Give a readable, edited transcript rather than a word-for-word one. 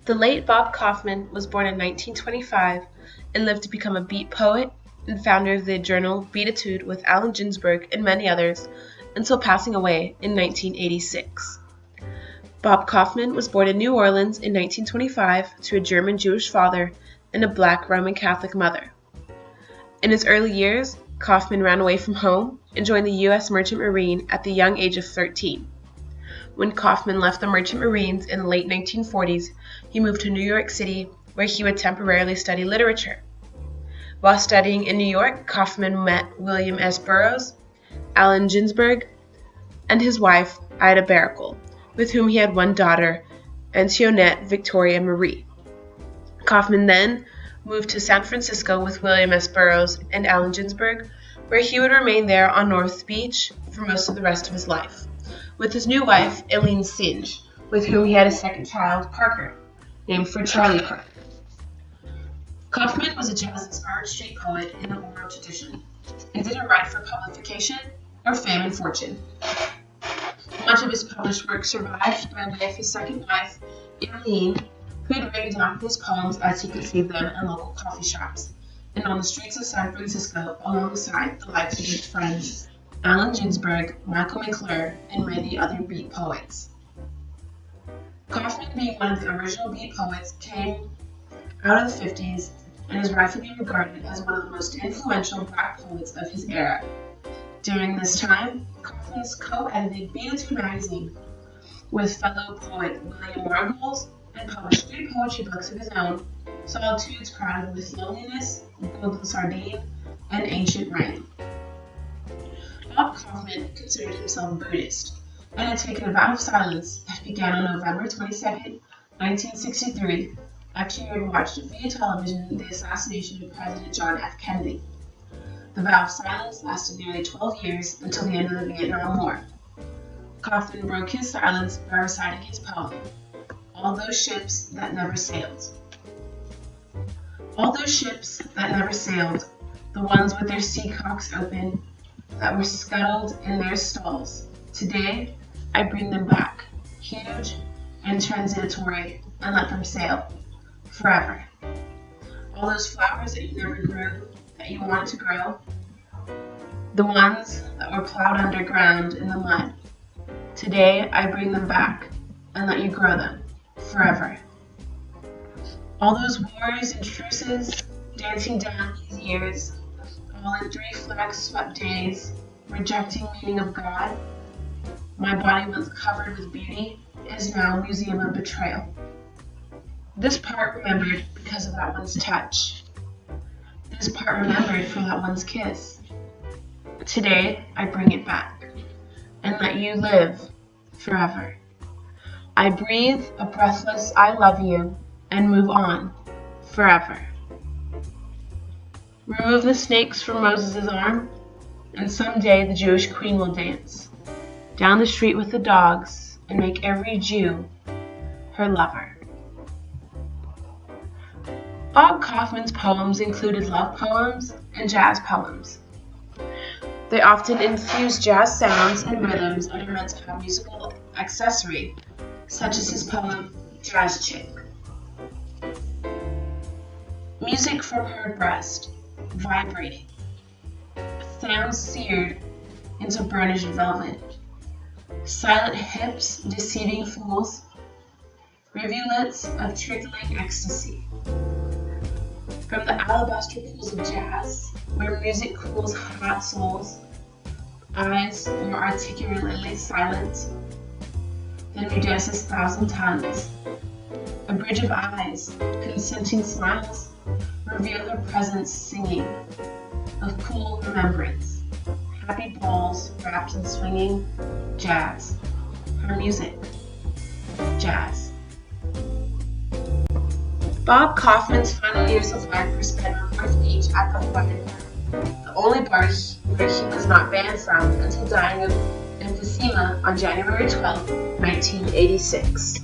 The late Bob Kaufman was born in 1925 and lived to become a beat poet and founder of the journal Beatitude with Allen Ginsberg and many others until passing away in 1986. Bob Kaufman was born in New Orleans in 1925 to a German Jewish father and a Black Roman Catholic mother. In his early years, Kaufman ran away from home and joined the U.S. Merchant Marine at the young age of 13. When Kaufman left the Merchant Marines in the late 1940s, he moved to New York City, where he would temporarily study literature. While studying in New York, Kaufman met William S. Burroughs, Allen Ginsberg, and his wife, Ida Barakel, with whom he had one daughter, Antoinette Victoria Marie. Kaufman then moved to San Francisco with William S. Burroughs and Allen Ginsberg, where he would remain there on North Beach for most of the rest of his life, with his new wife, Eileen Singe, with whom he had a second child, Parker, named for Charlie Parker. Kaufman was a jazz-inspired street poet in the oral tradition, and didn't write for publication or fame and fortune. Much of his published work survived by way of his second wife, Eileen, who had written down his poems as he conceived them in local coffee shops and on the streets of San Francisco alongside the likes of his friends Allen Ginsberg, Michael McClure, and many other beat poets. Kaufman, being one of the original beat poets, came out of the 50s and is rightfully regarded as one of the most influential Black poets of his era. During this time, Kaufman's co-edited Beatitude magazine with fellow poet William Margolis and published 3 poetry books of his own, Solitudes Crowded with Loneliness, Golden Sardine, and Ancient Rain. Bob Kaufman considered himself Buddhist and had taken a vow of silence that began on November 22, 1963, after he had watched via television the assassination of President John F. Kennedy. The vow of silence lasted nearly 12 years until the end of the Vietnam War. Kaufman broke his silence by reciting his poem, All Those Ships That Never Sailed. All those ships that never sailed, the ones with their sea cocks open, that were scuttled in their stalls, today I bring them back, huge and transitory, and let them sail forever. All those flowers that you never grew, that you want to grow, the ones that were plowed underground in the mud, today I bring them back and let you grow them forever. All those wars and truces dancing down these years, all in 3 flag-swept days, rejecting meaning of God, my body once covered with beauty is now a museum of betrayal. This part remembered because of that one's touch. This part remembered for that one's kiss. Today I bring it back and let you live forever. I breathe a breathless I love you and move on forever. Remove the snakes from Moses' arm, and someday the Jewish queen will dance down the street with the dogs and make every Jew her lover. Bob Kaufman's poems included love poems and jazz poems. They often infused jazz sounds and rhythms that are meant to have musical accessory, such as his poem, Jazz Chick. Music from her breast, vibrating, sounds seared into burnished velvet, silent hips deceiving fools, rivulets of trickling ecstasy. From the alabaster pools of jazz, where music cools hot souls, eyes more articulately silent than Medusa's 1,000 tongues. A bridge of eyes, consenting smiles, reveal her presence singing of cool remembrance. Happy balls wrapped in swinging jazz. Her music, jazz. Bob Kaufman's final years of life were spent on North Beach at the Hawaii Bar, the only bar where he was not banned from until dying of emphysema on January 12, 1986.